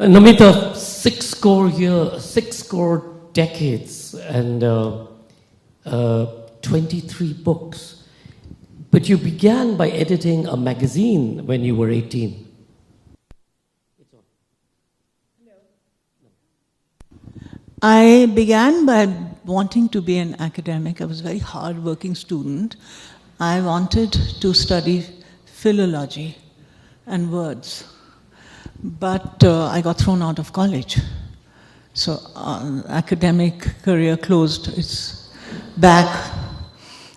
Namita, 6 decades and 23 books. But you began by editing a magazine when you were 18. I began by wanting to be an academic. I was a very hard-working student. I wanted to study philology and words. But I got thrown out of college. So academic career closed its back.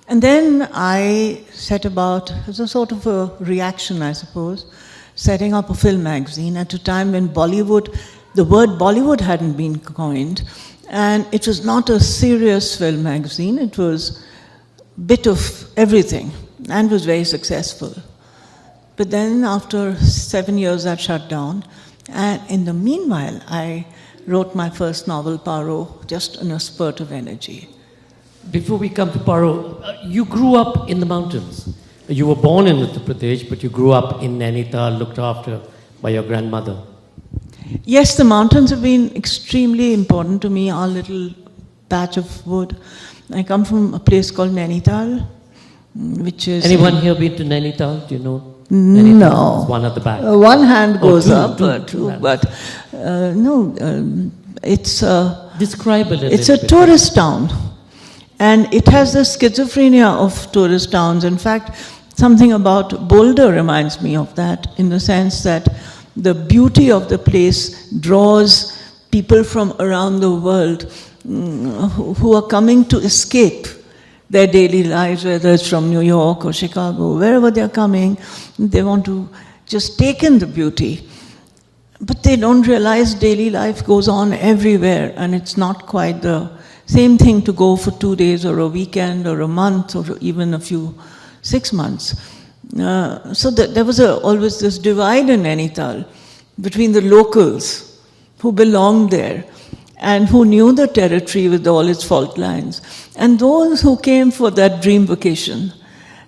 And then I set about, as a sort of a reaction, I suppose, setting up a film magazine at a time when Bollywood, the word Bollywood hadn't been coined, and it was not a serious film magazine. It was a bit of everything, and was very successful. But then after 7 years that shut down, and in the meanwhile I wrote my first novel, Paro, just in a spurt of energy. Before we come to Paro, you grew up in the mountains. You were born in Uttar Pradesh, but you grew up in Nainital, looked after by your grandmother. Yes, the mountains have been extremely important to me, our little patch of wood. I come from a place called Nainital, which is... Anyone here been to Nainital? Do you know? No. One at the back. One hand goes up, two. It's describe it. It's a tourist town, and it has the schizophrenia of tourist towns. In fact, something about Boulder reminds me of that, in the sense that the beauty of the place draws people from around the world who are coming to escape their daily lives, whether it's from New York or Chicago, wherever they're coming, they want to just take in the beauty. But they don't realize daily life goes on everywhere, and it's not quite the same thing to go for 2 days or a weekend or a month or even 6 months. So there was always this divide in Nainital between the locals who belonged there and who knew the territory with all its fault lines, and those who came for that dream vacation.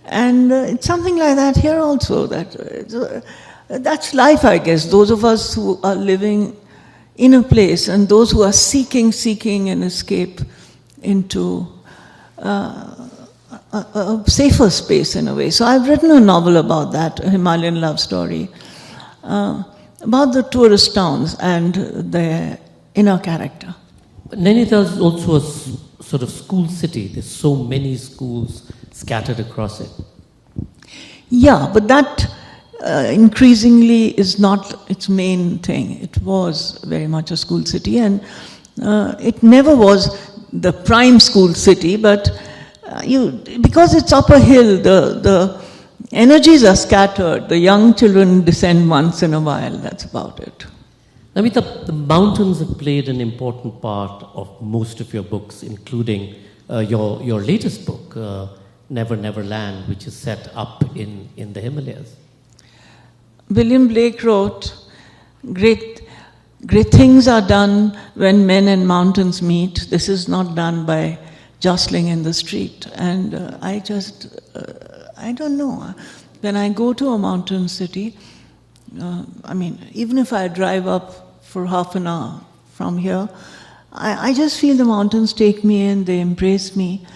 And it's something like that here also. That's life, I guess. Those of us who are living in a place, and those who are seeking an escape into a safer space in a way. So I've written a novel about that, a Himalayan love story, about the tourist towns and their inner character. Nainital is also a sort of school city. There's so many schools scattered across it. Yeah, but that increasingly is not its main thing. It was very much a school city, and it never was the prime school city, but because it's up a hill, the energies are scattered. The young children descend once in a while, that's about it. Namita, the mountains have played an important part of most of your books, including your latest book, Never Never Land, which is set up in the Himalayas. William Blake wrote, great things are done when men and mountains meet. This is not done by jostling in the street. And I don't know. When I go to a mountain city, even if I drive up for half an hour from here, I just feel the mountains take me in, they embrace me.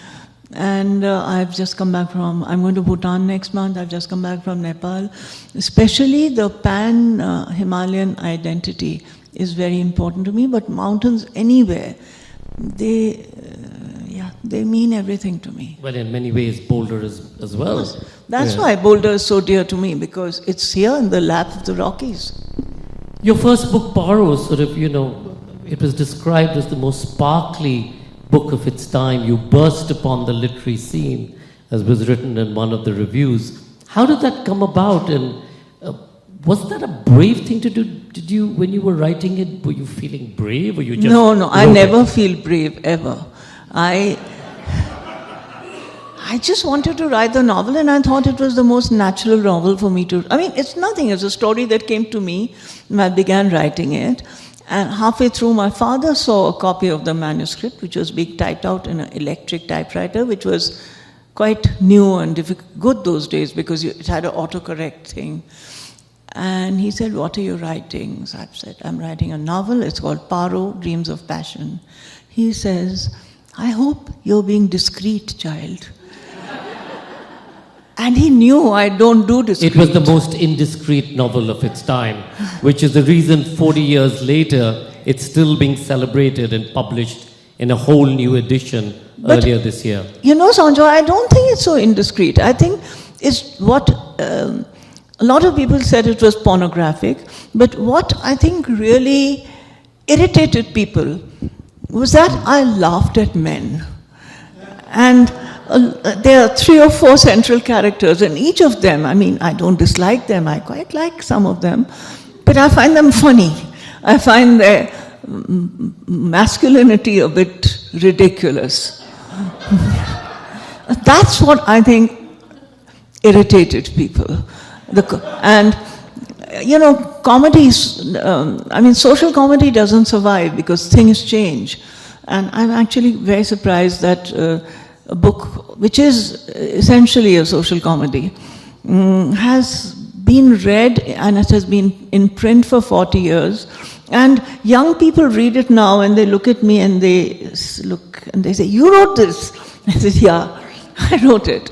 And I've just come back I'm going to Bhutan next month, I've just come back from Nepal. Especially the pan-Himalayan identity is very important to me, but mountains anywhere, they mean everything to me. Well, in many ways, Boulder is as well. That's why Boulder is so dear to me, because it's here in the lap of the Rockies. Your first book, Paro, it was described as the most sparkly book of its time. You burst upon the literary scene, as was written in one of the reviews. How did that come about, and was that a brave thing to do? Did you, when you were writing it, were you feeling brave, or you just... No, I never feel brave, ever. I just wanted to write the novel, and I thought it was the most natural novel for me to... it's nothing. It's a story that came to me when I began writing it. And halfway through, my father saw a copy of the manuscript, which was being typed out in an electric typewriter, which was quite new and good those days, because it had an autocorrect thing. And he said, what are you writing? So I've said, I'm writing a novel. It's called Paro, Dreams of Passion. He says, I hope you're being discreet, child. And he knew I don't do discreet. It was the most indiscreet novel of its time, which is the reason 40 years later it's still being celebrated and published in a whole new edition earlier this year. You know, Sanjoy, I don't think it's so indiscreet. I think it's what a lot of people said it was pornographic, but what I think really irritated people was that I laughed at men. And there are 3 or 4 central characters, and each of them, I mean, I don't dislike them, I quite like some of them, but I find them funny. I find their masculinity a bit ridiculous. That's what I think irritated people. And, you know, comedies, I mean, social comedy doesn't survive because things change. And I'm actually very surprised that a book which is essentially a social comedy has been read, and it has been in print for 40 years. And young people read it now and they look at me and they look and they say, you wrote this? I said, yeah, I wrote it.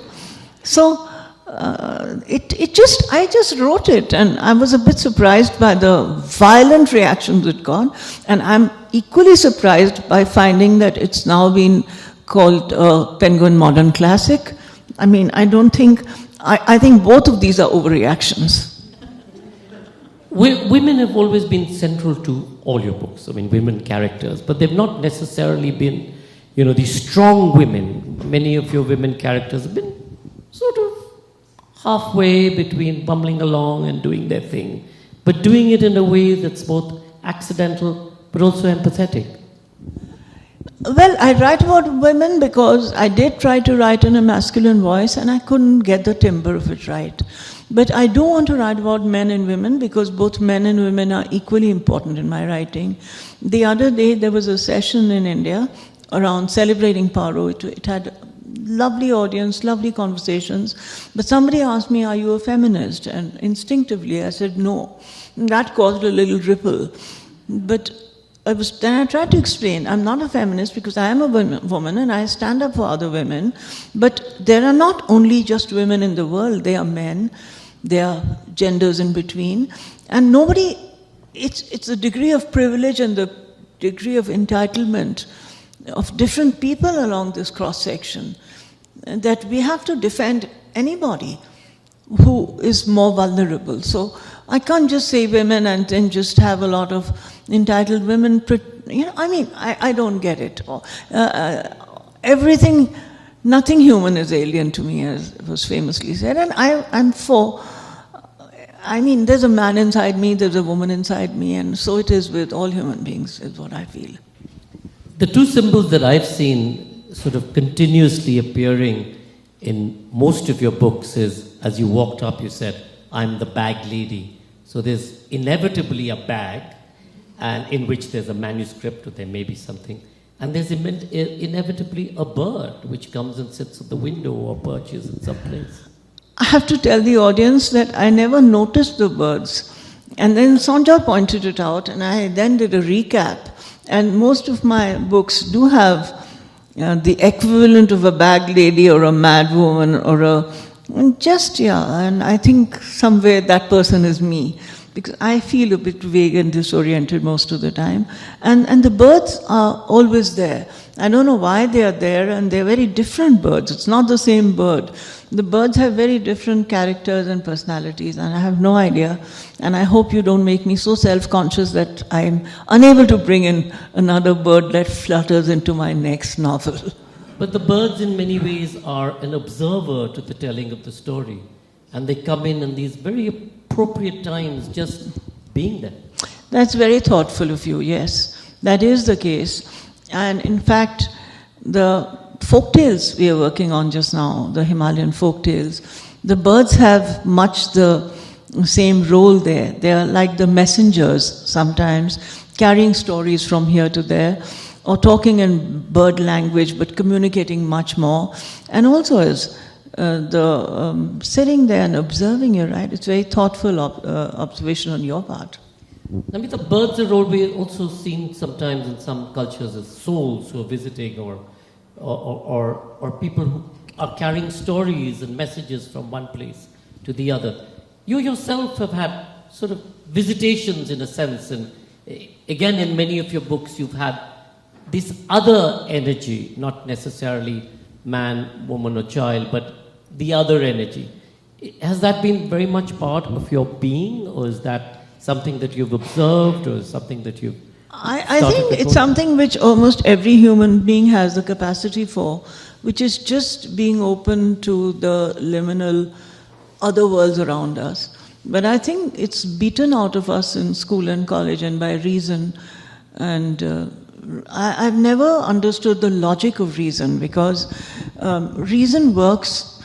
So I just wrote it, and I was a bit surprised by the violent reactions it got, and I'm equally surprised by finding that it's now been called a Penguin Modern Classic. I mean, I think both of these are overreactions. Women have always been central to all your books, I mean, women characters, but they've not necessarily been, you know, these strong women. Many of your women characters have been sort of halfway between bumbling along and doing their thing, but doing it in a way that's both accidental but also empathetic. Well, I write about women because I did try to write in a masculine voice and I couldn't get the timbre of it right. But I do want to write about men and women because both men and women are equally important in my writing. The other day there was a session in India around celebrating Paro. It had a lovely audience, lovely conversations. But somebody asked me, are you a feminist? And instinctively I said no. And that caused a little ripple. But then I tried to explain, I'm not a feminist because I am a woman and I stand up for other women. But there are not only just women in the world, there are men, there are genders in between. And nobody, it's the degree of privilege and the degree of entitlement of different people along this cross-section that we have to defend anybody who is more vulnerable. So I can't just say women and then just have a lot of entitled women. You know, I mean, I don't get it. Everything, nothing human is alien to me, as was famously said. And I'm for, I mean, there's a man inside me, there's a woman inside me, and so it is with all human beings, is what I feel. The 2 symbols that I've seen sort of continuously appearing in most of your books is, as you walked up, you said, I'm the bag lady. So there's inevitably a bag, and in which there's a manuscript or there may be something. And there's inevitably a bird which comes and sits at the window or perches in some place. I have to tell the audience that I never noticed the birds. And then Sanjoy pointed it out, and I then did a recap. And most of my books do have the equivalent of a bag lady or a mad woman or and I think somewhere that person is me. Because I feel a bit vague and disoriented most of the time. And the birds are always there. I don't know why they are there, and they're very different birds. It's not the same bird. The birds have very different characters and personalities, and I have no idea. And I hope you don't make me so self-conscious that I'm unable to bring in another bird that flutters into my next novel. But the birds in many ways are an observer to the telling of the story. And they come in these very appropriate times, just being there. That's very thoughtful of you, yes. That is the case. And in fact, the folk tales we are working on just now, the Himalayan folk tales, the birds have much the same role there. They are like the messengers sometimes, carrying stories from here to there, or talking in bird language but communicating much more. And also as sitting there and observing you, right? It's very thoughtful observation on your part. Namita, birds are always also seen sometimes in some cultures as souls who are visiting or people who are carrying stories and messages from one place to the other. You yourself have had sort of visitations in a sense, and again in many of your books you've had this other energy, not necessarily man, woman or child, but the other energy. Has that been very much part of your being, or is that something that you've observed, or something that you've I think it's something which almost every human being has the capacity for, which is just being open to the liminal other worlds around us. But I think it's beaten out of us in school and college and by reason. And I've never understood the logic of reason, because reason works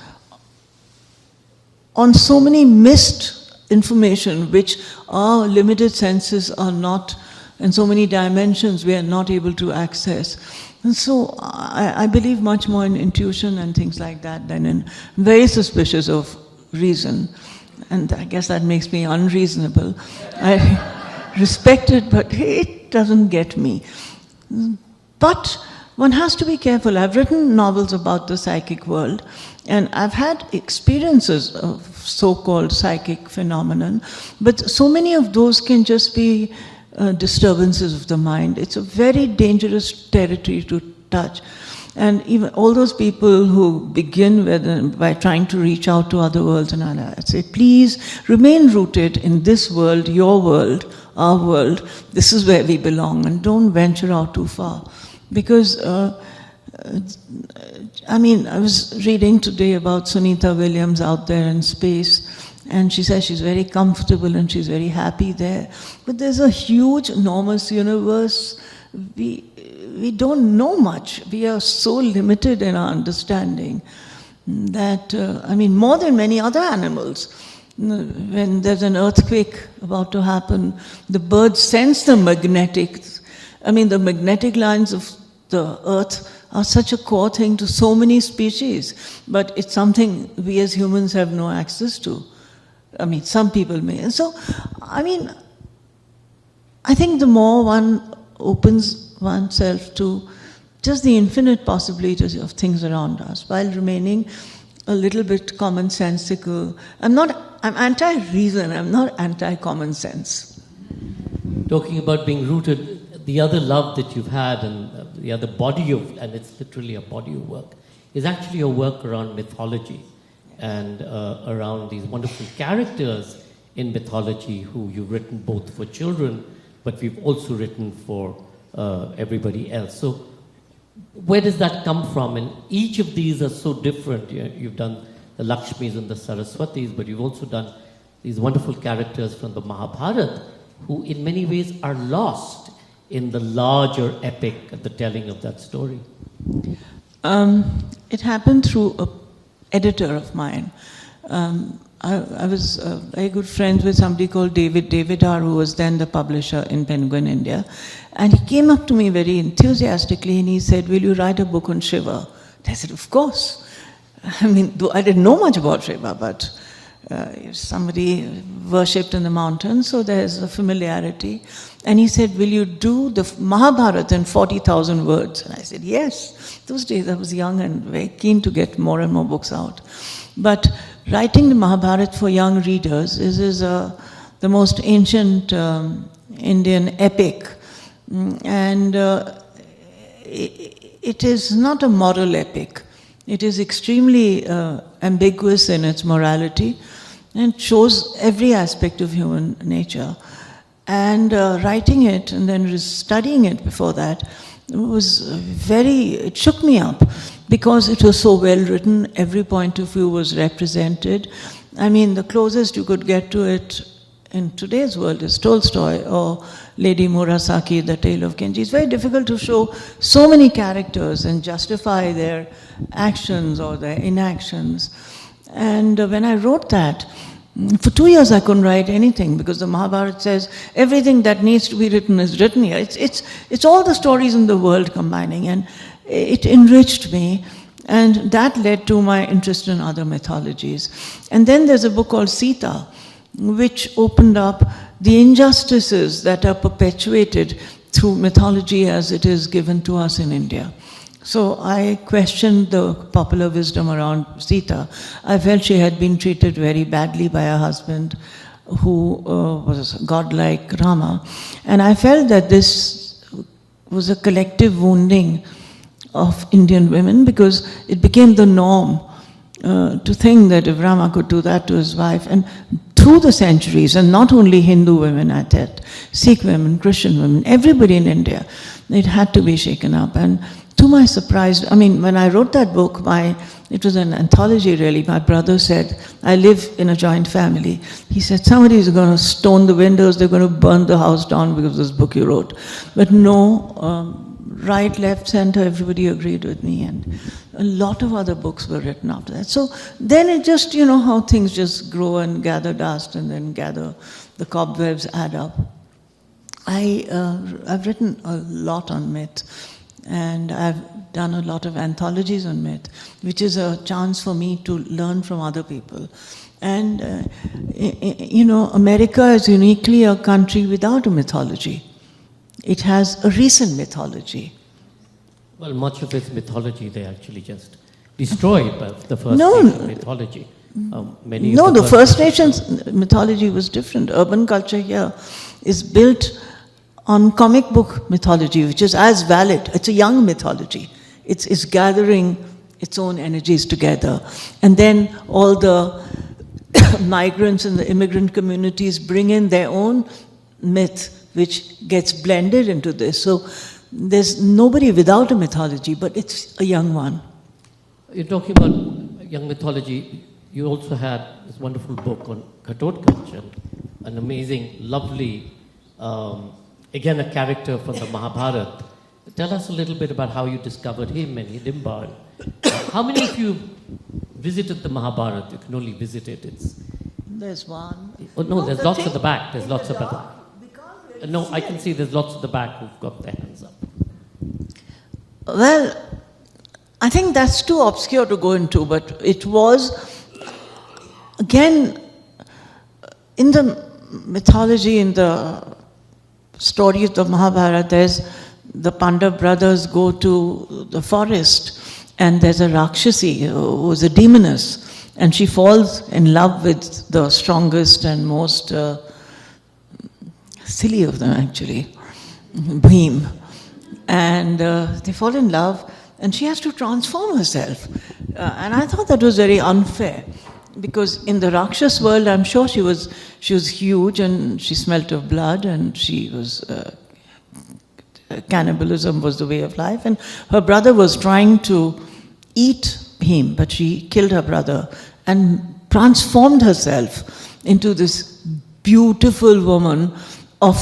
on so many missed information which our limited senses are not, in so many dimensions we are not able to access. And so I believe much more in intuition and things like that than in, very suspicious of reason. And I guess that makes me unreasonable. I respect it, but it doesn't get me. But one has to be careful. I've written novels about the psychic world, and I've had experiences of so-called psychic phenomenon, but so many of those can just be disturbances of the mind. It's a very dangerous territory to touch. And even all those people who begin by trying to reach out to other worlds, and I say, please remain rooted in this world, your world, our world. This is where we belong, and don't venture out too far. Because, I was reading today about Sunita Williams out there in space, and she says she's very comfortable and she's very happy there. But there's a huge, enormous universe. We don't know much. We are so limited in our understanding that, more than many other animals. When there's an earthquake about to happen, the birds sense the magnetic lines of the earth are such a core thing to so many species, but it's something we as humans have no access to. Some people may. And so, I think the more one opens oneself to just the infinite possibilities of things around us, while remaining a little bit commonsensical. I'm anti-reason, I'm not anti-common sense. Talking about being rooted, the other love that you've had and the other body of, and it's literally a body of work, is actually your work around mythology and around these wonderful characters in mythology who you've written both for children, but we've also written for everybody else. So where does that come from? And each of these are so different. You've done the Lakshmis and the Saraswatis, but you've also done these wonderful characters from the Mahabharat who in many ways are lost in the larger epic, the telling of that story. It happened through an editor of mine. I was very good friends with somebody called David R., who was then the publisher in Penguin, India. And he came up to me very enthusiastically and he said, will you write a book on Shiva? And I said, of course. Though I didn't know much about Shiva, but somebody worshipped in the mountains, so there's a familiarity. And he said, will you do the Mahabharat in 40,000 words? And I said, yes. Those days I was young and very keen to get more and more books out. But writing the Mahabharat for young readers is the most ancient Indian epic. And it is not a moral epic. It is extremely ambiguous in its morality and shows every aspect of human nature. And writing it and then studying it before that it shook me up because it was so well written, every point of view was represented. The closest you could get to it in today's world is Tolstoy or Lady Murasaki, The Tale of Genji. It's very difficult to show so many characters and justify their actions or their inactions. And when I wrote that, for 2 years I couldn't write anything because the Mahabharata says everything that needs to be written is written here. It's all the stories in the world combining, and it enriched me. And that led to my interest in other mythologies. And then there's a book called Sita, which opened up the injustices that are perpetuated through mythology as it is given to us in India. So I questioned the popular wisdom around Sita. I felt she had been treated very badly by her husband, who was godlike Rama. And I felt that this was a collective wounding of Indian women, because it became the norm to think that if Rama could do that to his wife, and through the centuries, and not only Hindu women at that, Sikh women, Christian women, everybody in India, it had to be shaken up. And to my surprise, I mean, when I wrote that book, it was an anthology really, my brother said, I live in a joint family. He said, somebody is going to stone the windows, they're going to burn the house down because of this book you wrote. But no, right, left, center, everybody agreed with me, and a lot of other books were written after that. So then it just, you know, how things just grow and gather dust and then the cobwebs add up. I've written a lot on myth, and I've done a lot of anthologies on myth, which is a chance for me to learn from other people. And, you know, America is uniquely a country without a mythology. It has a recent mythology. Well, much of its mythology they actually just destroyed by the First Nation mythology. The First Nations mythology was different. Urban culture here is built on comic book mythology, which is as valid. It's a young mythology. It's gathering its own energies together. And then all the migrants and the immigrant communities bring in their own myth, which gets blended into this. So there's nobody without a mythology, but it's a young one. You're talking about young mythology. You also had this wonderful book on Ghatotkacha, an amazing, lovely, again a character from the Mahabharat. Tell us a little bit about how you discovered him and Hidimba. How many of you visited the Mahabharat? You can only visit it. There's one. Oh, no, there's lots at the back. There's lots at the back. No, I can see there's lots at the back who've got their hands up. Well, I think that's too obscure to go into, but it was, again, in the mythology, in the stories of the Mahabharata, there's the Pandav brothers go to the forest, and there's a Rakshasi who's a demoness, and she falls in love with the strongest and most silly of them, actually, Bhim. And they fall in love, and she has to transform herself. And I thought that was very unfair, because in the Rakshas world, I'm sure she was huge, and she smelt of blood, and she was cannibalism was the way of life, and her brother was trying to eat him, but she killed her brother and transformed herself into this beautiful woman of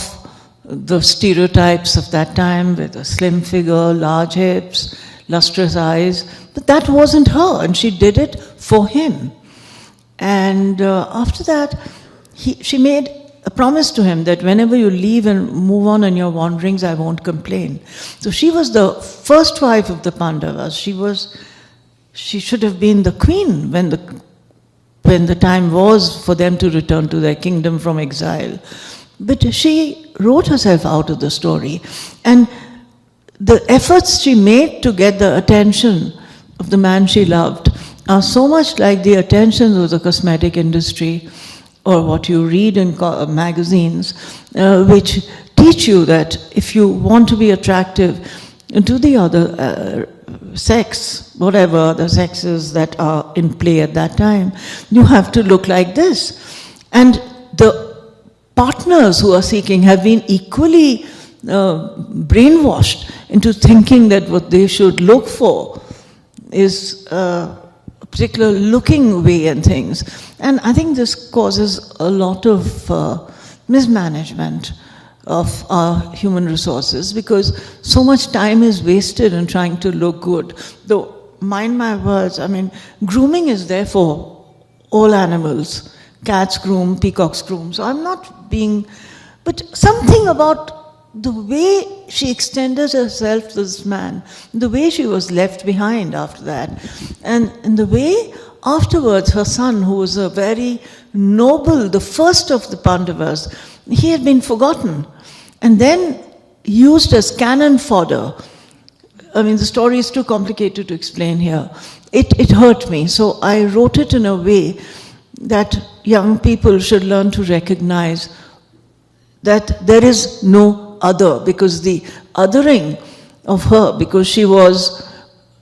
the stereotypes of that time, with a slim figure, large hips, lustrous eyes. But that wasn't her, and she did it for him. And after that, she made a promise to him that whenever you leave and move on your wanderings, I won't complain. So she was the first wife of the Pandavas. She should have been the queen when the time was for them to return to their kingdom from exile. But she wrote herself out of the story. And the efforts she made to get the attention of the man she loved are so much like the attention of the cosmetic industry, or what you read in magazines, which teach you that if you want to be attractive to the other sex, whatever the sexes that are in play at that time, you have to look like this. And the partners who are seeking have been equally brainwashed into thinking that what they should look for is a particular looking way and things. And I think this causes a lot of mismanagement of our human resources, because so much time is wasted in trying to look good. Though, mind my words, I mean, grooming is there for all animals. Cats groom, peacocks groom. So I'm not being... But something about the way she extended herself to this man, the way she was left behind after that, and the way afterwards her son, who was a very noble, the first of the Pandavas, he had been forgotten and then used as cannon fodder. I mean, the story is too complicated to explain here. It hurt me, so I wrote it in a way that young people should learn to recognize that there is no other, because the othering of her, because she was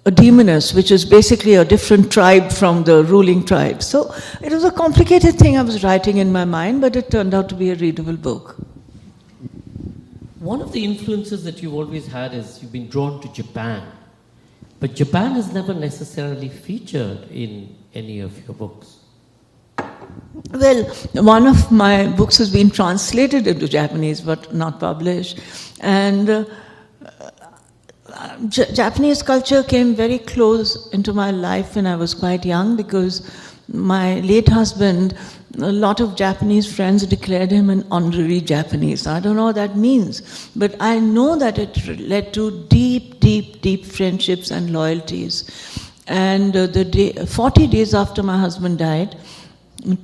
a demoness, which is basically a different tribe from the ruling tribe. So it was a complicated thing I was writing in my mind, but it turned out to be a readable book. One of the influences that you've always had is you've been drawn to Japan. But Japan is never necessarily featured in any of your books. Well, one of my books has been translated into Japanese but not published. And Japanese culture came very close into my life when I was quite young, because my late husband, a lot of Japanese friends declared him an honorary Japanese. I don't know what that means, but I know that it led to deep, deep, deep friendships and loyalties. And 40 days after my husband died,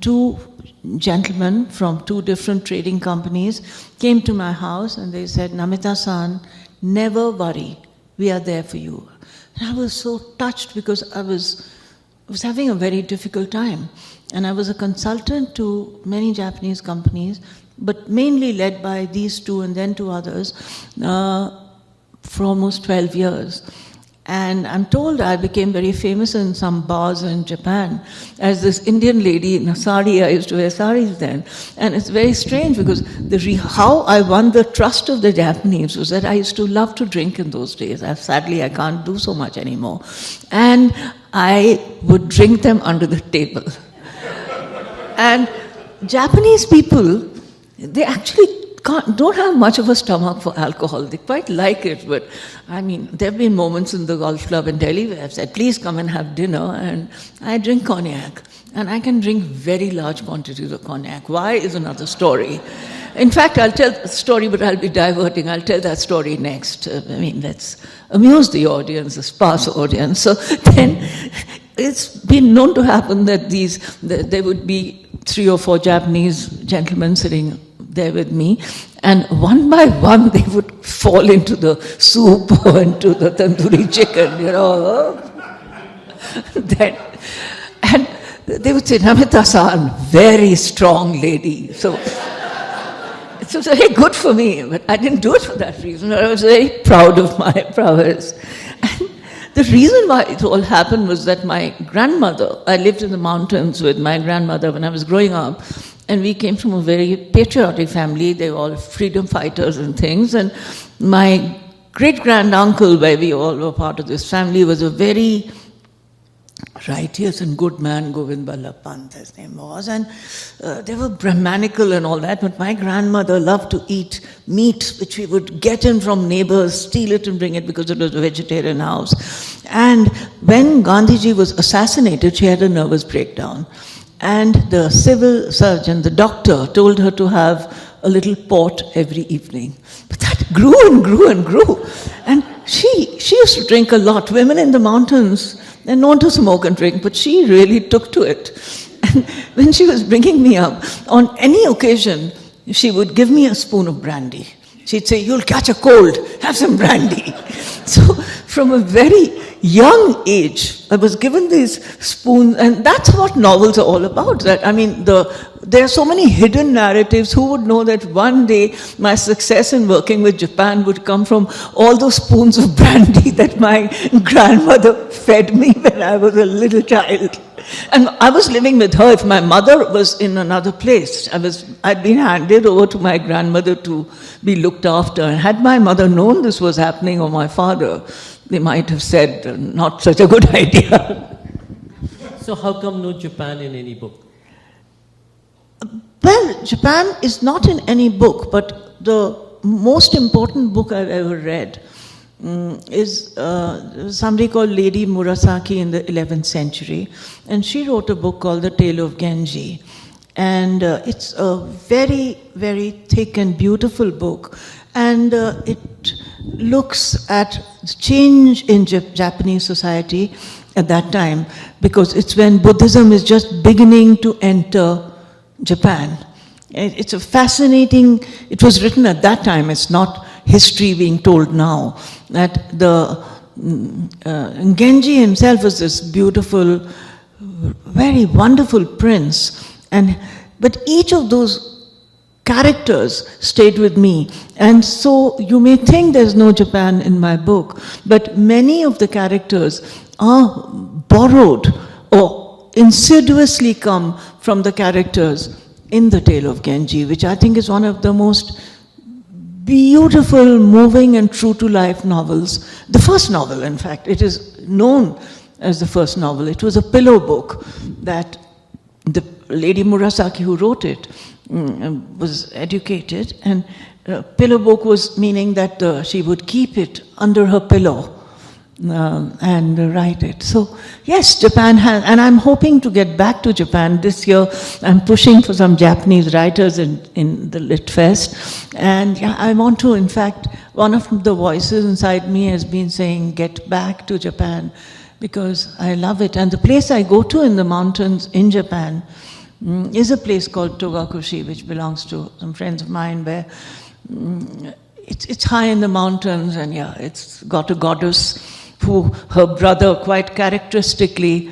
two gentlemen from two different trading companies came to my house and they said, "Namita-san, never worry, we are there for you." And I was so touched, because I was having a very difficult time. And I was a consultant to many Japanese companies, but mainly led by these two and then two others, for almost 12 years. And I'm told I became very famous in some bars in Japan as this Indian lady in a sari. I used to wear saris then. And it's very strange, because how I won the trust of the Japanese was that I used to love to drink in those days. Sadly, I can't do so much anymore. And I would drink them under the table. And Japanese people, they actually don't have much of a stomach for alcohol. They quite like it, but I mean, there have been moments in the golf club in Delhi where I've said, "Please come and have dinner," and I drink cognac. And I can drink very large quantities of cognac. Why is another story. In fact, I'll tell the story, but I'll be diverting. I'll tell that story next. I mean, let's amuse the audience, the sparse audience. So then, it's been known to happen that there would be 3 or 4 Japanese gentlemen sitting there with me, and one by one they would fall into the soup or into the tandoori chicken, and they would say, "Namita-san, very strong lady." So it was very good for me, but I didn't do it for that reason. I was very proud of my prowess. And the reason why it all happened was that my grandmother, I lived in the mountains with my grandmother when I was growing up, and we came from a very patriotic family. They were all freedom fighters and things. And my great-grand-uncle, where we all were part of this family, was a very righteous and good man, Govind Ballabh Pant, his name was. And they were Brahmanical and all that, but my grandmother loved to eat meat, which we would get in from neighbors, steal it and bring it, because it was a vegetarian house. And when Gandhiji was assassinated, she had a nervous breakdown. And the civil surgeon, the doctor, told her to have a little port every evening. But that grew and grew and grew. And she used to drink a lot. Women in the mountains, they're known to smoke and drink, but she really took to it. And when she was bringing me up, on any occasion, she would give me a spoon of brandy. She'd say, "You'll catch a cold, have some brandy." So from a very young age, I was given these spoons, and that's what novels are all about. That, I mean, there are so many hidden narratives. Who would know that one day my success in working with Japan would come from all those spoons of brandy that my grandmother fed me when I was a little child. And I was living with her. If my mother was in another place, I'd been handed over to my grandmother to be looked after. And had my mother known this was happening, or my father, they might have said, "Not such a good idea." So how come no Japan in any book? Well, Japan is not in any book, but the most important book I've ever read is somebody called Lady Murasaki in the 11th century. And she wrote a book called The Tale of Genji. And it's a very, very thick and beautiful book. And it looks at change in Japanese society at that time, because it's when Buddhism is just beginning to enter Japan. It's a fascinating, it was written at that time, it's not history being told now, that the Genji himself was this beautiful, very wonderful prince, but each of those characters stayed with me. And so you may think there's no Japan in my book, but many of the characters are borrowed or insidiously come from the characters in The Tale of Genji, which I think is one of the most beautiful, moving and true to life novels. The first novel, in fact, it is known as the first novel. It was a pillow book that the Lady Murasaki who wrote it was educated, and pillow book was meaning that she would keep it under her pillow and write it. So yes, Japan has, and I'm hoping to get back to Japan this year. I'm pushing for some Japanese writers in the Lit Fest, and yeah, I want to, in fact, one of the voices inside me has been saying, get back to Japan, because I love it. And the place I go to in the mountains in Japan is a place called Togakushi, which belongs to some friends of mine, where it's high in the mountains, and yeah, it's got a goddess who her brother quite characteristically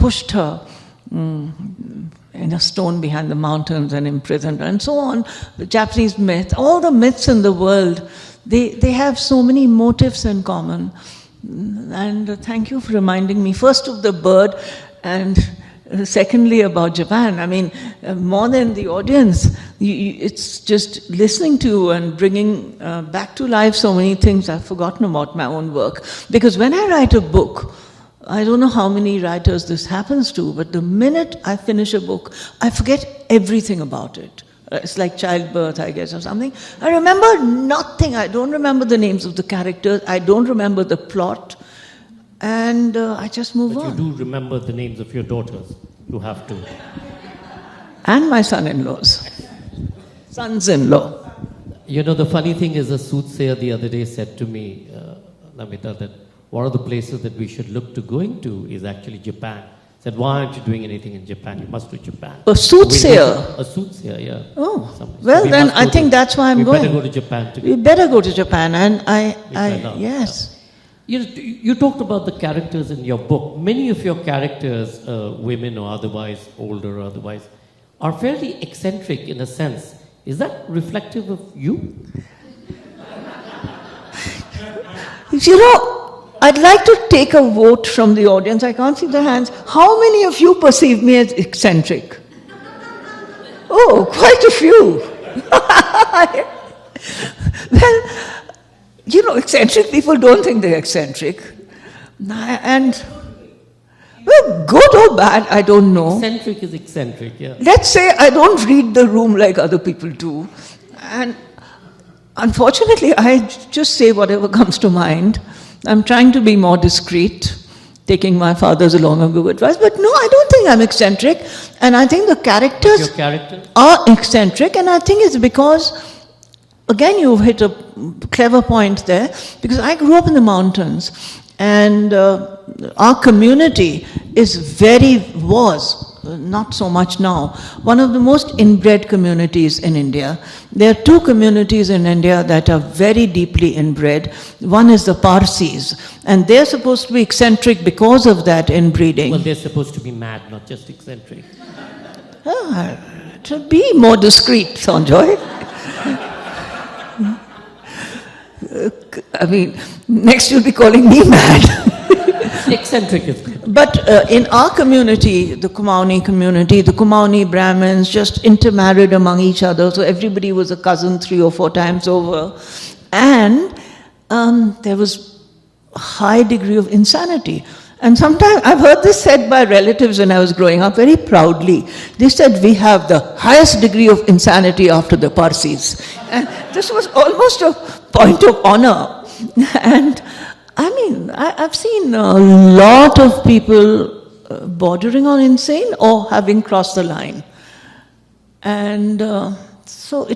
pushed her in a stone behind the mountains and imprisoned her, and so on. The Japanese myth, all the myths in the world, they have so many motifs in common. And thank you for reminding me, first of the bird, and secondly about Japan. I mean, more than the audience, it's just listening to and bringing back to life so many things I've forgotten about my own work. Because when I write a book, I don't know how many writers this happens to, but the minute I finish a book, I forget everything about it. It's like childbirth, I guess, or something. I remember nothing. I don't remember the names of the characters. I don't remember the plot. And I just move on. But you do remember the names of your daughters. You have to. And my son-in-laws. Sons-in-law. You know, the funny thing is, a soothsayer the other day said to me, Namita, that one of the places that we should look to going to is actually Japan. Said, why aren't you doing anything in Japan? You must do Japan. A soothsayer? A soothsayer, yeah. Oh, well then I think that's why I'm going. We better go to Japan together. We better go to Japan, and I yes. You talked about the characters in your book. Many of your characters, women or otherwise, older or otherwise, are fairly eccentric in a sense. Is that reflective of you? You know, I'd like to take a vote from the audience. I can't see the hands. How many of you perceive me as eccentric? Oh, quite a few. Well, you know, eccentric people don't think they're eccentric. And, well, good or bad, I don't know. Eccentric is eccentric, yeah. Let's say I don't read the room like other people do. And unfortunately, I just say whatever comes to mind. I'm trying to be more discreet, taking my father's long ago advice. But no, I don't think I'm eccentric. And I think the characters are eccentric. And I think it's because, again, you've hit a clever point there, because I grew up in the mountains, and our community was not so much now, one of the most inbred communities in India. There are two communities in India that are very deeply inbred. One is the Parsis, and they're supposed to be eccentric because of that inbreeding. Well, they're supposed to be mad, not just eccentric. To be more discreet, Sanjoy. I mean, next you'll be calling me mad. Eccentric is good. But in our community, the Kumaoni community, the Kumaoni Brahmins just intermarried among each other, so everybody was a cousin 3 or 4 times over. And there was a high degree of insanity. And sometimes, I've heard this said by relatives when I was growing up, very proudly. They said, we have the highest degree of insanity after the Parsis. And this was almost a point of honor. And I mean, I've seen a lot of people bordering on insane or having crossed the line. And so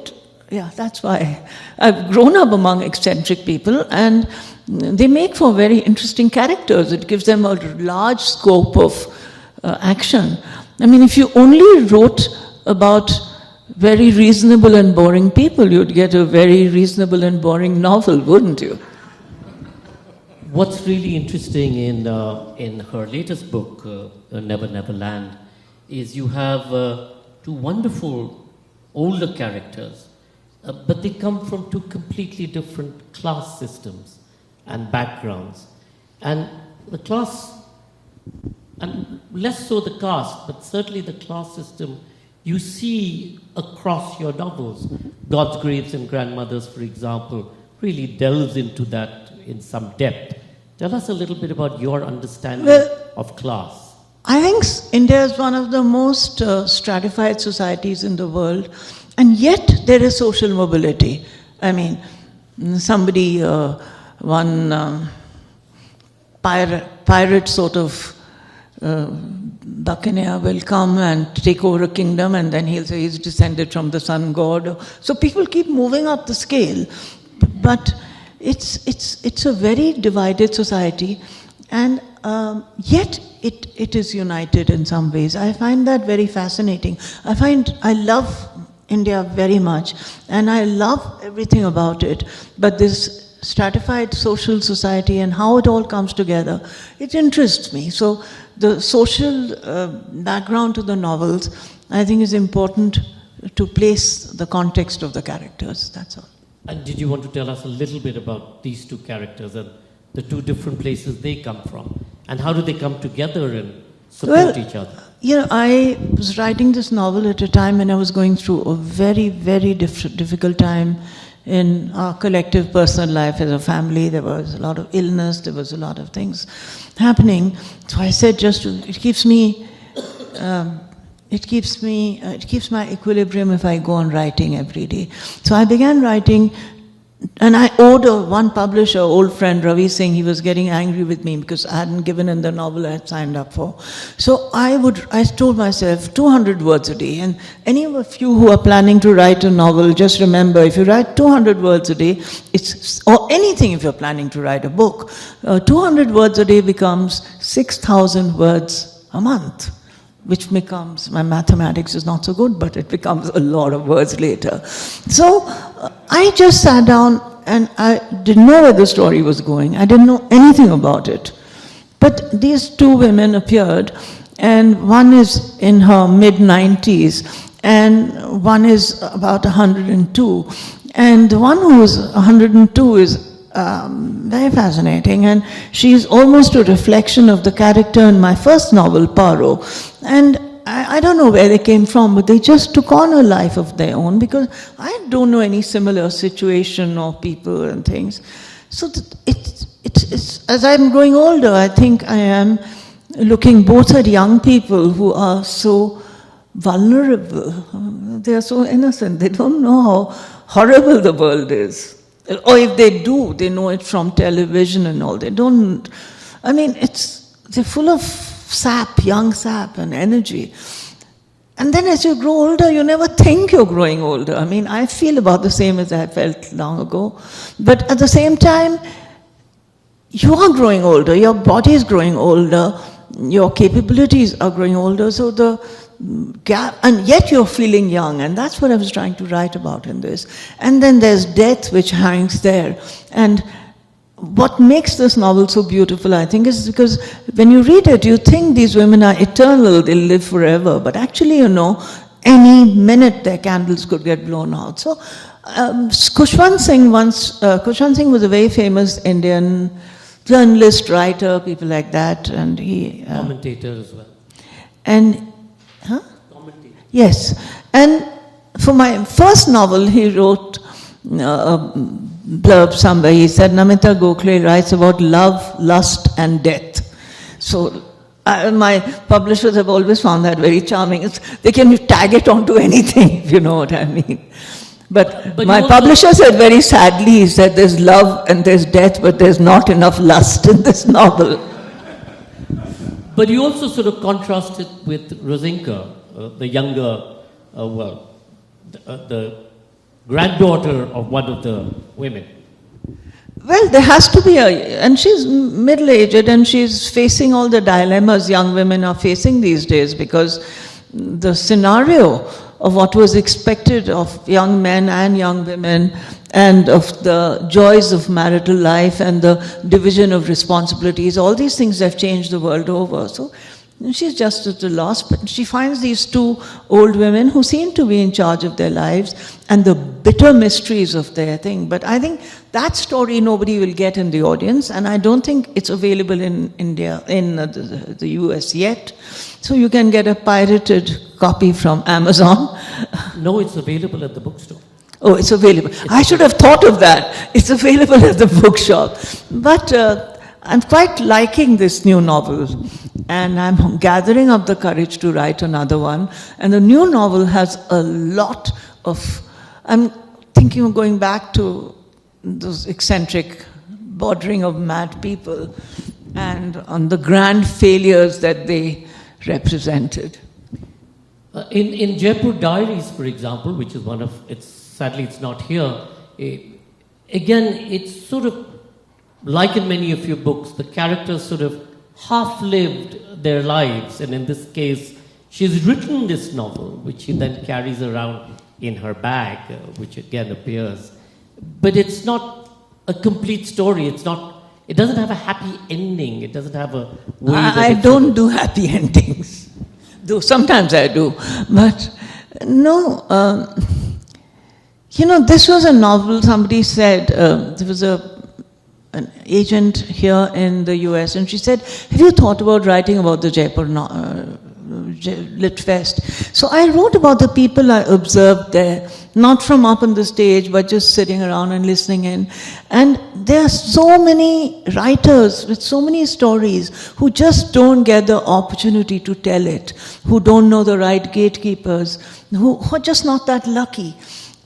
that's why I've grown up among eccentric people, and they make for very interesting characters. It gives them a large scope of action. I mean, if you only wrote about very reasonable and boring people, you'd get a very reasonable and boring novel, wouldn't you? What's really interesting in her latest book, Never Never Land, is you have two wonderful older characters, but they come from two completely different class systems and backgrounds. And the class, and less so the caste, but certainly the class system you see across your novels. God's Graves and Grandmothers, for example, really delves into that in some depth. Tell us a little bit about your understanding of class. I think India is one of the most stratified societies in the world, and yet there is social mobility. I mean, one pirate sort of buccaneer will come and take over a kingdom, and then he'll say he's descended from the sun god. So people keep moving up the scale, but it's a very divided society, and yet it is united in some ways. I find that very fascinating. I love India very much, and I love everything about it, but this stratified social society and how it all comes together, it interests me. So the social background to the novels, I think, is important to place the context of the characters, that's all. And did you want to tell us a little bit about these two characters and the two different places they come from? And how do they come together and support each other? You know, I was writing this novel at a time when I was going through a very, very difficult time in our collective personal life as a family. There was a lot of illness, there was a lot of things happening. So I said, it keeps my equilibrium if I go on writing every day. So I began writing, and I owed one publisher, old friend Ravi Singh. He was getting angry with me because I hadn't given him the novel I had signed up for. So I told myself 200 words a day. And any of you who are planning to write a novel, just remember, if you write 200 words a day, or anything if you're planning to write a book, 200 words a day becomes 6,000 words a month, which becomes, my mathematics is not so good, but it becomes a lot of words later. So I just sat down and I didn't know where the story was going. I didn't know anything about it. But these two women appeared, and one is in her mid-90s, and one is about 102. And the one who is 102 is very fascinating, and she's almost a reflection of the character in my first novel, Paro. And I don't know where they came from, but they just took on a life of their own, because I don't know any similar situation or people and things. So it's as I'm growing older, I think I am looking both at young people who are so vulnerable. They are so innocent. They don't know how horrible the world is. Or if they do, they know it from television and all. They don't, I mean, they're full of sap, young sap and energy. And then as you grow older, you never think you're growing older. I mean, I feel about the same as I felt long ago. But at the same time, you are growing older, your body is growing older, your capabilities are growing older, so the gap, and yet you're feeling young, and that's what I was trying to write about in this. And then there's death which hangs there. And what makes this novel so beautiful, I think, is because when you read it, you think these women are eternal, they'll live forever, but actually, you know, any minute their candles could get blown out. So Khushwant Singh was a very famous Indian journalist, writer, people like that, and he... commentator as well. And huh? Commentator. Yes. And for my first novel, he wrote a blurb somewhere. He said, Namita Gokhale writes about love, lust, and death. So my publishers have always found that very charming. They can tag it onto anything, if you know what I mean. But my publisher said very sadly, he said, there's love and there's death, but there's not enough lust in this novel. But you also sort of contrast it with Rosinka, the younger, the granddaughter of one of the women. Well, there has to be and she's middle-aged and she's facing all the dilemmas young women are facing these days, because the scenario of what was expected of young men and young women and of the joys of marital life and the division of responsibilities, all these things have changed the world over. So she's just at a loss, but she finds these two old women who seem to be in charge of their lives and the bitter mysteries of their thing. But I think that story nobody will get in the audience, and I don't think it's available in India, in the US yet. So you can get a pirated copy from Amazon. No, it's available at the bookstore. Oh, it's available. I should have thought of that. It's available at the bookshop. But I'm quite liking this new novel, and I'm gathering up the courage to write another one. And the new novel has a lot of, I'm thinking of going back to those eccentric, bordering of mad people, and on the grand failures that they represented. In Jaipur Diaries, for example, which is one of, sadly it's not here, again, it's sort of, like in many of your books, the characters sort of half-lived their lives, and in this case, she's written this novel, which she then carries around in her bag, which again appears. But it's not a complete story. It doesn't have a happy ending. It doesn't have a way that I don't do happy endings, though sometimes I do. But no, this was a novel. Somebody said there was an agent here in the US, and she said, have you thought about writing about the Jaipur Lit Fest? So I wrote about the people I observed there, not from up on the stage, but just sitting around and listening in. And there are so many writers with so many stories who just don't get the opportunity to tell it, who don't know the right gatekeepers, who are just not that lucky.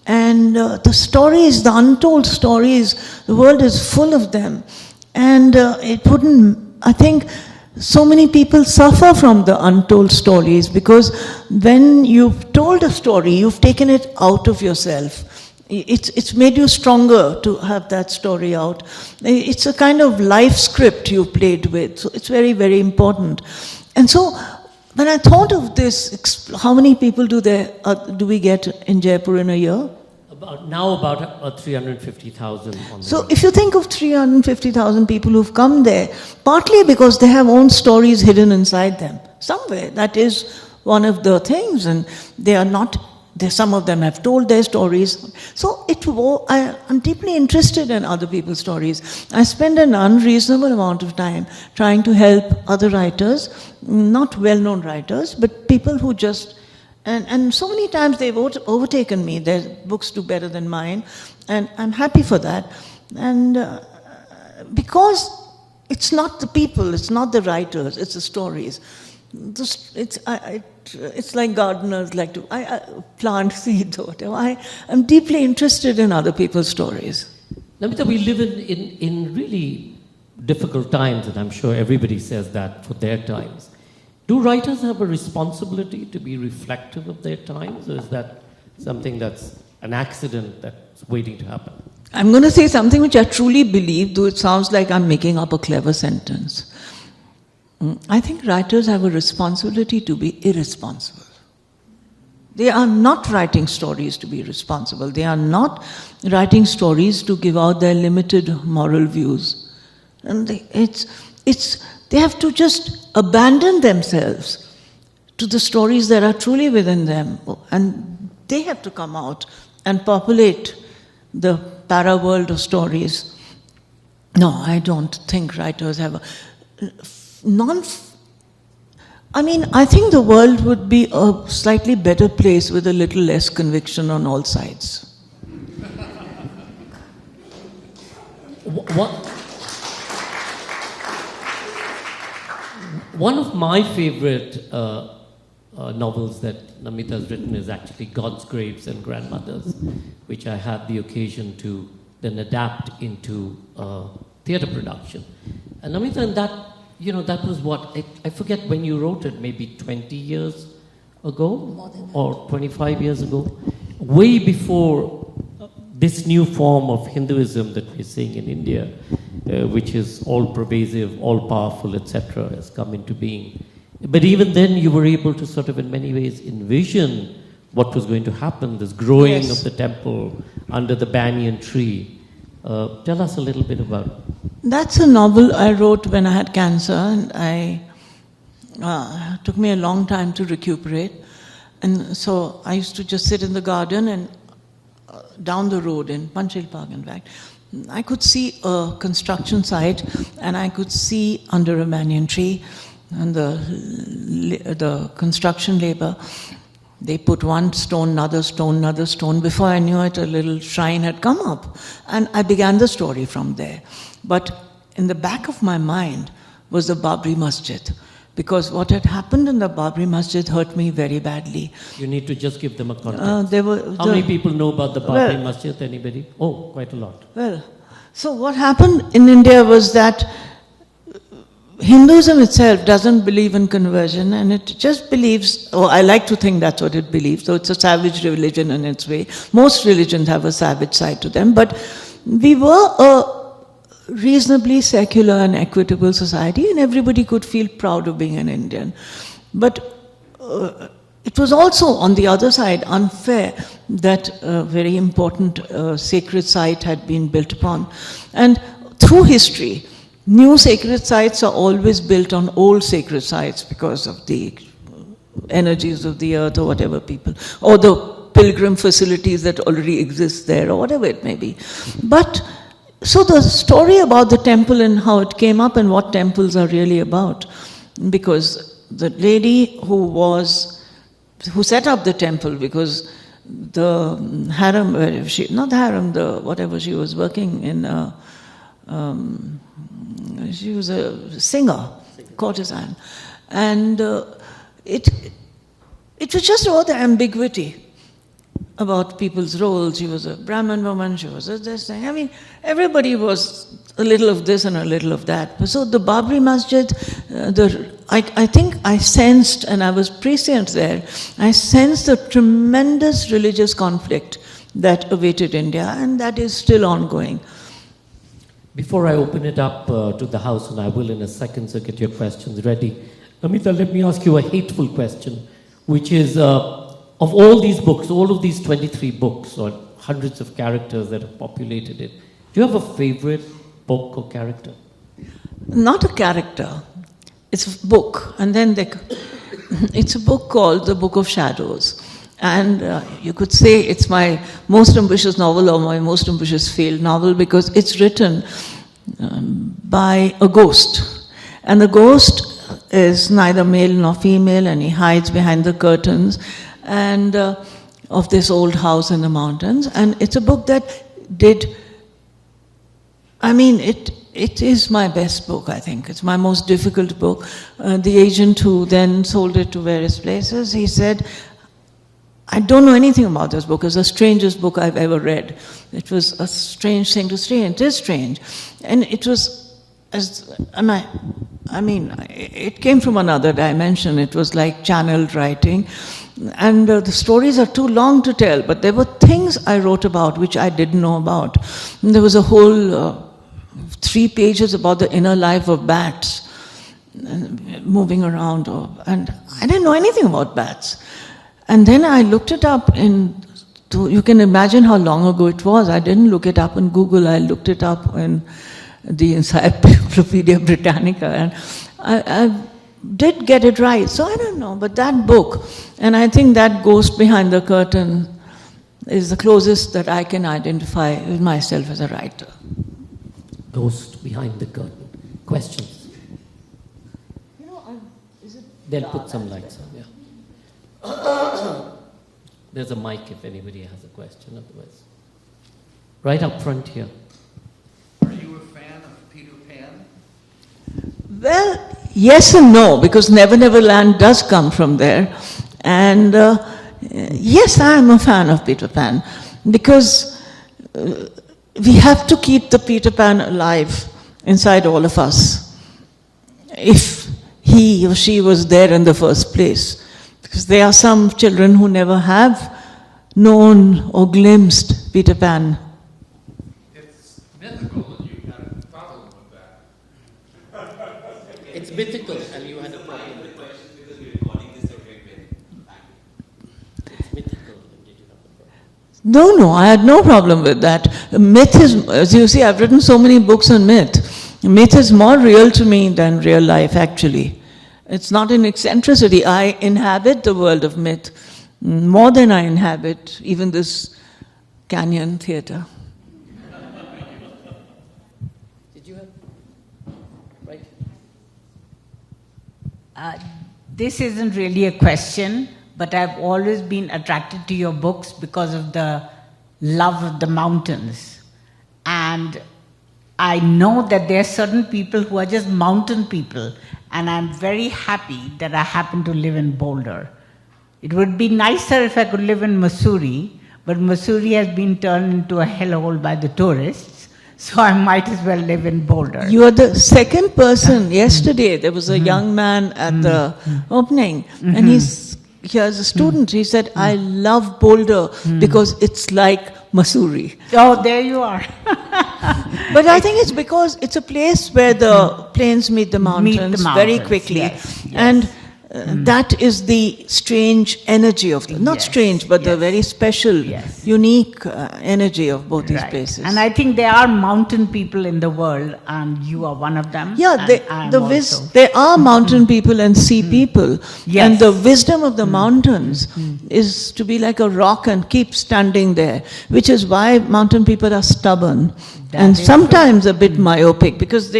And the stories, the untold stories, the world is full of them. And I think so many people suffer from the untold stories, because when you've told a story, you've taken it out of yourself. It's made you stronger to have that story out. It's a kind of life script you've played with. So it's very, very important. And so when I thought of this, how many people do we get in Jaipur in a year? About 350,000. So if you think of 350,000 people who've come there, partly because they have own stories hidden inside them somewhere. That is one of the things, and they are not. Some of them have told their stories. So I'm deeply interested in other people's stories. I spend an unreasonable amount of time trying to help other writers, not well-known writers, but people who just. And so many times they've overtaken me. Their books do better than mine, and I'm happy for that. And because it's not the people, it's not the writers, it's the stories. It's like gardeners like to plant seeds or whatever. I'm deeply interested in other people's stories. Namita, we live in really difficult times, and I'm sure everybody says that for their times. Do writers have a responsibility to be reflective of their times, or is that something that's an accident that's waiting to happen? I'm going to say something which I truly believe, though it sounds like I'm making up a clever sentence. I think writers have a responsibility to be irresponsible. They are not writing stories to be responsible. They are not writing stories to give out their limited moral views. And they have to just abandon themselves to the stories that are truly within them. And they have to come out and populate the para-world of stories. No, I don't think writers have I think the world would be a slightly better place with a little less conviction on all sides. One of my favorite novels that Namita has written is actually God's Graves and Grandmothers, which I had the occasion to then adapt into theatre production. And Namita, that was what, I forget when you wrote it, maybe 20 years ago? More than that. Or 25 years ago? way before this new form of Hinduism that we're seeing in India, which is all-pervasive, all-powerful, etc., has come into being. But even then, you were able to sort of, in many ways, envision what was going to happen, this growing Yes. of the temple under the banyan tree. Tell us a little bit about it. That's a novel I wrote when I had cancer, and it took me a long time to recuperate. And so I used to just sit in the garden and down the road in Panchil Park, in fact, I could see a construction site, and I could see under a banyan tree and the construction labor. They put one stone, another stone, another stone. Before I knew it, a little shrine had come up. And I began the story from there. But in the back of my mind was the Babri Masjid. Because what had happened in the Babri Masjid hurt me very badly. You need to just give them a context. How many people know about the Babri Masjid? Anybody? Oh, quite a lot. Well, so what happened in India was that Hinduism itself doesn't believe in conversion, and it just believes, I like to think that's what it believes, so it's a savage religion in its way. Most religions have a savage side to them, but we were a reasonably secular and equitable society, and everybody could feel proud of being an Indian. But it was also, on the other side, unfair that a very important sacred site had been built upon. And through history, new sacred sites are always built on old sacred sites because of the energies of the earth or whatever people, or the pilgrim facilities that already exist there or whatever it may be. But, so the story about the temple and how it came up and what temples are really about, because the lady who set up the temple, because the harem, whatever she was working in, she was a singer, courtesan, and it was just all the ambiguity about people's roles. She was a Brahmin woman, she was this thing. I mean, everybody was a little of this and a little of that. So the Babri Masjid, I think I sensed, and I was prescient there, I sensed the tremendous religious conflict that awaited India, and that is still ongoing. Before I open it up to the House, and I will in a second, so get your questions ready. Namita, let me ask you a hateful question, which is, of all these books, all of these 23 books, or hundreds of characters that have populated it, do you have a favorite book or character? Not a character. It's a book. And then it's a book called The Book of Shadows. And you could say it's my most ambitious novel or my most ambitious failed novel, because it's written by a ghost. And the ghost is neither male nor female, and he hides behind the curtains and of this old house in the mountains. And it's a book that it is my best book, I think. It's my most difficult book. The agent who then sold it to various places, he said, I don't know anything about this book. It's the strangest book I've ever read. It was a strange thing to say. It is strange. And it was, it came from another dimension. It was like channeled writing. And the stories are too long to tell, but there were things I wrote about which I didn't know about. And there was a whole 3 pages about the inner life of bats moving around. And I didn't know anything about bats. And then I looked it up you can imagine how long ago it was. I didn't look it up in Google, I looked it up in the Encyclopedia Britannica, and I did get it right. So I don't know, but that book, and I think that ghost behind the curtain is the closest that I can identify with myself as a writer. Ghost behind the curtain. Questions? They'll put some lights on, yeah. There's a mic if anybody has a question, otherwise. Right up front here. Are you a fan of Peter Pan? Well, yes and no, because Never Never Land does come from there. And yes, I am a fan of Peter Pan, because we have to keep the Peter Pan alive inside all of us, if he or she was there in the first place. Because there are some children who never have known or glimpsed Peter Pan? It's mythical and you had a problem with that. It's mythical and you had a problem with that. It's mythical and did you have a problem? No, I had no problem with that. Myth is, as you see, I've written so many books on myth. Myth is more real to me than real life, actually. It's not an eccentricity. I inhabit the world of myth more than I inhabit even this canyon theatre. Did you have? Right. This isn't really a question, but I've always been attracted to your books because of the love of the mountains. And I know that there are certain people who are just mountain people, and I'm very happy that I happen to live in Boulder. It would be nicer if I could live in Missouri, but Missouri has been turned into a hellhole by the tourists, so I might as well live in Boulder. You are the second person. Yesterday, there was a young man at the opening, and he as a student, he said, I love Boulder because it's like Missouri. Oh, there you are. But I think it's because it's a place where the plains meet the mountains, very quickly. Yes. And that is the strange energy of them. Not Yes, strange, but the yes. very special, Yes. unique energy of both these Right. places. And I think there are mountain people in the world, and you are one of them. Yeah, and I am also. there are mountain people and sea people. Yes. And the wisdom of the mountains is to be like a rock and keep standing there, which is why mountain people are stubborn. That And is sometimes a bit myopic, because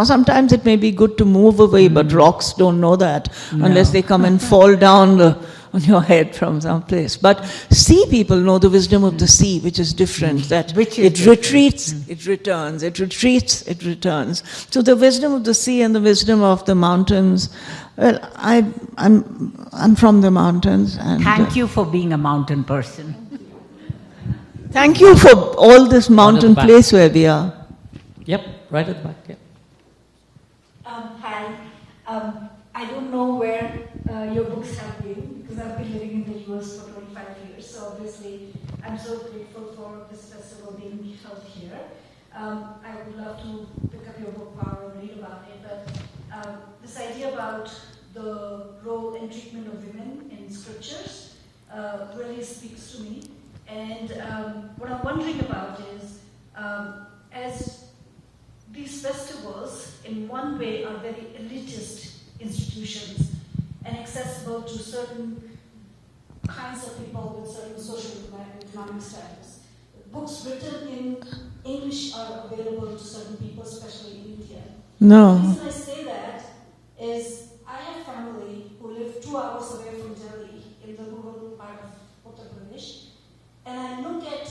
sometimes it may be good to move away, but rocks don't know that unless they come and fall down on your head from some place. But sea people know the wisdom of the sea, which is different, that Which is it different. retreats, it returns, it retreats, it returns. So the wisdom of the sea and the wisdom of the mountains, well, I'm from the mountains. And Thank you for being a mountain person. thank you for all this mountain back. place where we are. Yep, right at the back. Yeah. Hi. I don't know where your books have been, because I've been living in the US for 25 years. So obviously, I'm so grateful for this festival being held here. I would love to pick up your book, Paro, and read about it. But this idea about the role and treatment of women in scriptures really speaks to me. And what I'm wondering about is, as these festivals, in one way, are very elitist institutions and accessible to certain kinds of people with certain social and economic status. Books written in English are available to certain people, especially in India. The No. reason I say that is I have family who live 2 hours away from Delhi in the rural part of Uttar Pradesh. And I look at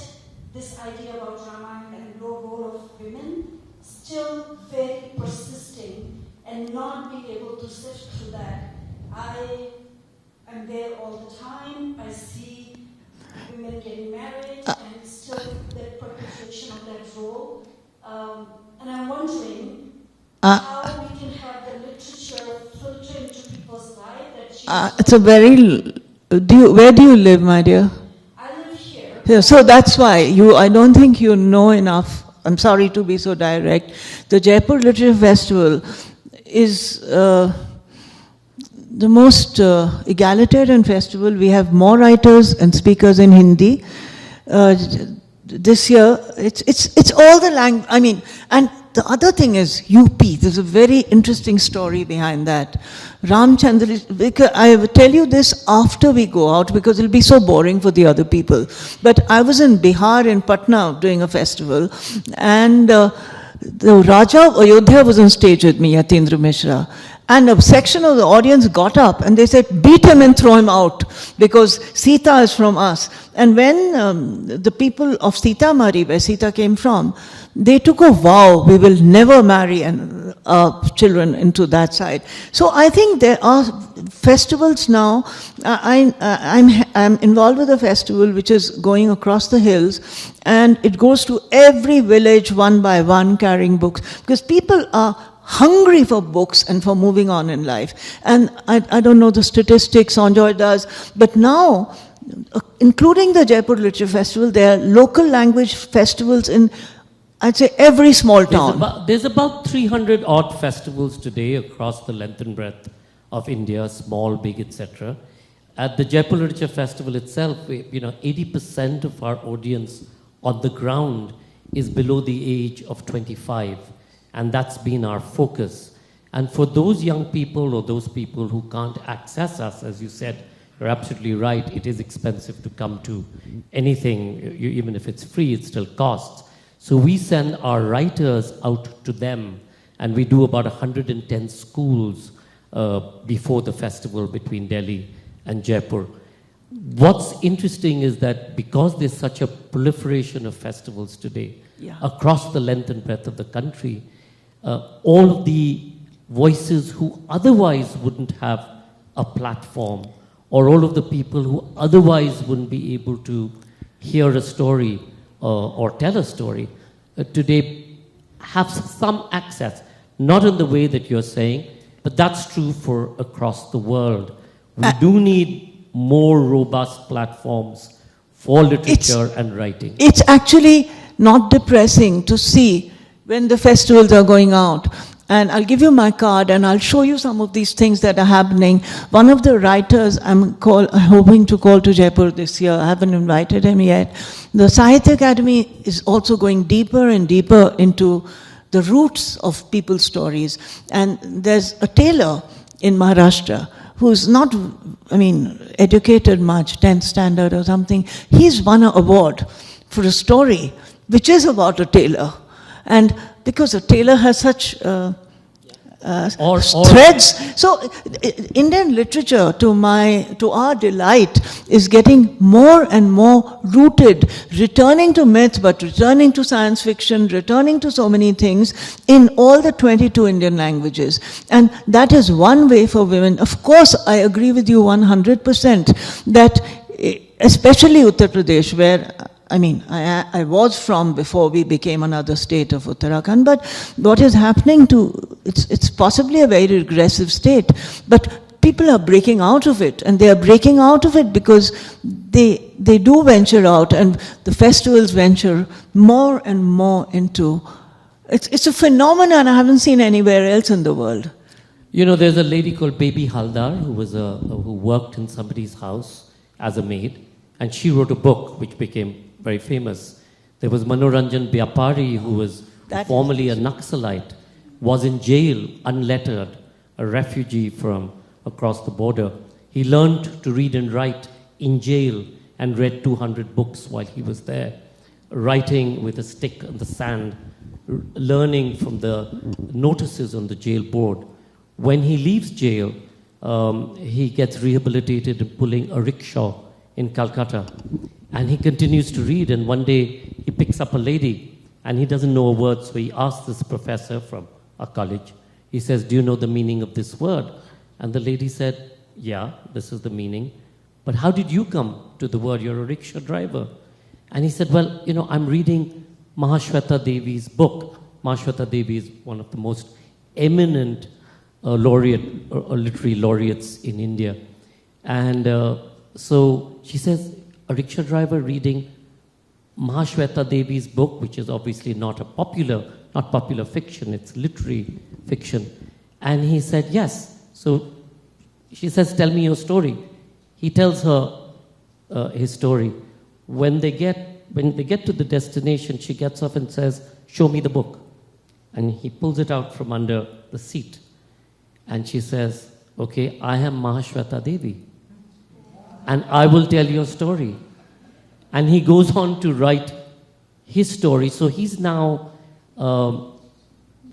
this idea about Ramayana and role of women still very persisting and not being able to sift through that. I am there all the time. I see women getting married and still the perpetuation of that role. And I'm wondering how we can have the literature filter into people's life that It's a very... where do you live, my dear? I live here. Yeah, so that's why I don't think you know enough. I'm sorry to be so direct. The Jaipur Literature Festival is the most egalitarian festival. We have more writers and speakers in Hindi. This year, it's all the language. I mean, and the other thing is UP. There's a very interesting story behind that. Ramchandra, I will tell you this after we go out because it'll be so boring for the other people. But I was in Bihar, in Patna, doing a festival, and the Raja of Ayodhya was on stage with me, Yatindra Mishra. And a section of the audience got up and they said, beat him and throw him out because Sita is from us. And when the people of Sitamari, where Sita came from, they took a vow, we will never marry children into that side. So I think there are festivals now. I'm involved with a festival which is going across the hills, and it goes to every village one by one carrying books because people are hungry for books and for moving on in life. And I don't know the statistics, Sanjoy does, but now including the Jaipur Literature Festival, there are local language festivals in, I'd say, every small town. There's about 300 odd festivals today across the length and breadth of India, small, big, etc. At the Jaipur Literature Festival itself, 80% of our audience on the ground is below the age of 25, and that's been our focus. And for those young people or those people who can't access us, as you said, you're absolutely right, it is expensive to come to anything. Even if it's free, it still costs. So we send our writers out to them, and we do about 110 schools before the festival between Delhi and Jaipur. What's interesting is that because there's such a proliferation of festivals today across the length and breadth of the country, all of the voices who otherwise wouldn't have a platform, or all of the people who otherwise wouldn't be able to hear a story or tell a story, today have some access, not in the way that you're saying, but that's true for across the world. We do need more robust platforms for literature and writing. It's actually not depressing to see when the festivals are going out. And I'll give you my card and I'll show you some of these things that are happening. One of the writers I'm hoping to call to Jaipur this year, I haven't invited him yet. The Sahitya Academy is also going deeper and deeper into the roots of people's stories. And there's a tailor in Maharashtra who's not, educated much, 10th standard or something. He's won an award for a story which is about a tailor. And because a tailor has such threads. So Indian literature, to our delight, is getting more and more rooted, returning to myth, but returning to science fiction, returning to so many things in all the 22 Indian languages. And that is one way for women. Of course, I agree with you 100% that especially Uttar Pradesh, where I was from before we became another state of Uttarakhand, but what is happening it's possibly a very regressive state, but people are breaking out of it, and they are breaking out of it because they do venture out, and the festivals venture more and more into, it's a phenomenon I haven't seen anywhere else in the world. There's a lady called Baby Haldar who worked in somebody's house as a maid, and she wrote a book which became very famous. There was Manoranjan Vyapari, who was formerly a Naxalite, was in jail, unlettered, a refugee from across the border. He learned to read and write in jail and read 200 books while he was there, writing with a stick on the sand, learning from the notices on the jail board. When he leaves jail, he gets rehabilitated in pulling a rickshaw in Calcutta. And he continues to read, and one day he picks up a lady, and he doesn't know a word, so he asks this professor from a college, he says, "Do you know the meaning of this word?" And the lady said, "Yeah, this is the meaning. But how did you come to the word? You're a rickshaw driver." And he said, "Well, I'm reading Mahashweta Devi's book." Mahashweta Devi is one of the most eminent literary laureates in India. And so she says, a rickshaw driver reading Mahashweta Devi's book, which is obviously not popular fiction, it's literary fiction. And he said, yes. So she says, tell me your story. He tells her his story. When they get to the destination, she gets up and says, show me the book. And he pulls it out from under the seat. And she says, okay, I am Mahashweta Devi, and I will tell your story. And he goes on to write his story. So he's now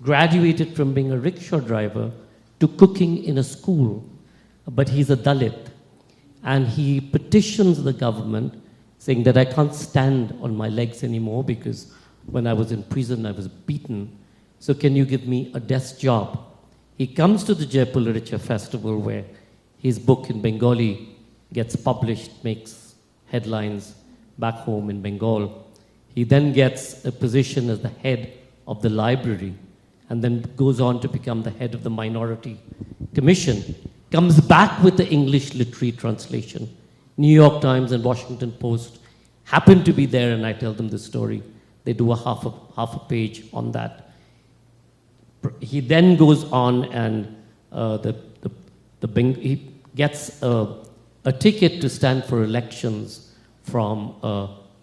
graduated from being a rickshaw driver to cooking in a school, but he's a Dalit. And he petitions the government saying that I can't stand on my legs anymore because when I was in prison I was beaten. So can you give me a desk job? He comes to the Jaipur Literature Festival where his book in Bengali gets published, makes headlines back home in Bengal. He then gets a position as the head of the library and then goes on to become the head of the Minority Commission. Comes back with the English literary translation. New York Times and Washington Post happen to be there, and I tell them the story. They do a half a page on that. He then goes on and he gets a ticket to stand for elections from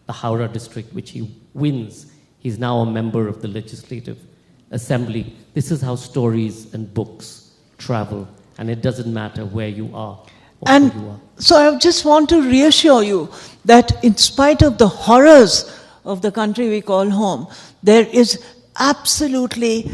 the Howrah district, which he wins. He's now a member of the Legislative Assembly. This is how stories and books travel, and it doesn't matter where you are or And who you are. so I just want to reassure you that in spite of the horrors of the country we call home, there is absolutely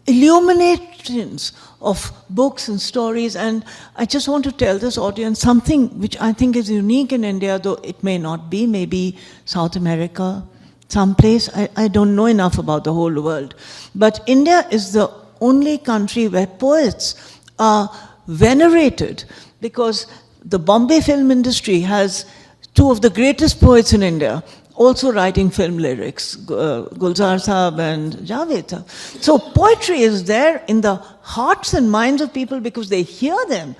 illuminations of books and stories. And I just want to tell this audience something which I think is unique in India, though it may not be, maybe South America, someplace. I don't know enough about the whole world. But India is the only country where poets are venerated, because the Bombay film industry has two of the greatest poets in India also writing film lyrics, Gulzar Saab and Javed Saab. So poetry is there in the hearts and minds of people because they hear them.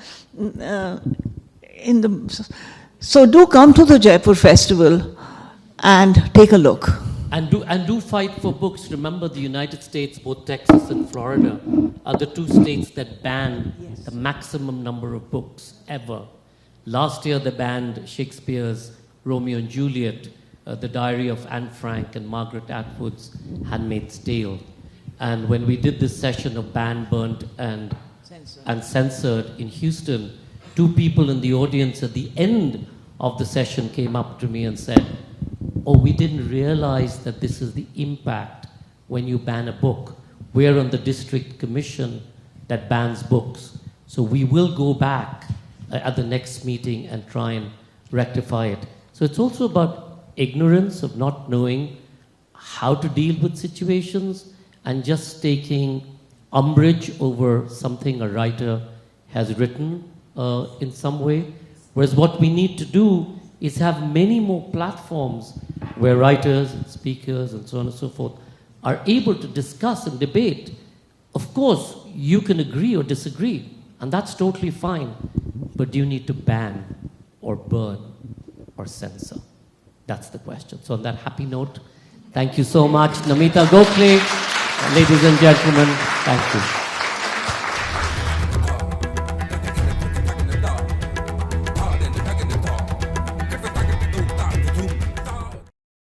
So do come to the Jaipur Festival and take a look. And do fight for books. Remember, the United States, both Texas and Florida, are the two states that ban the maximum number of books ever. Last year, they banned Shakespeare's Romeo and Juliet, The Diary of Anne Frank, and Margaret Atwood's Handmaid's Tale. And when we did this session of banned, burnt, and censored in Houston, two people in the audience at the end of the session came up to me and said, "Oh, we didn't realize that this is the impact when you ban a book. We're on the district commission that bans books. So we will go back at the next meeting and try and rectify it." So it's also about ignorance, of not knowing how to deal with situations and just taking umbrage over something a writer has written in some way. Whereas what we need to do is have many more platforms where writers and speakers and so on and so forth are able to discuss and debate. Of course, you can agree or disagree, and that's totally fine. But do you need to ban or burn or censor? That's the question. So on that happy note, thank you so much, Namita Gokhale. Ladies and gentlemen, thank you.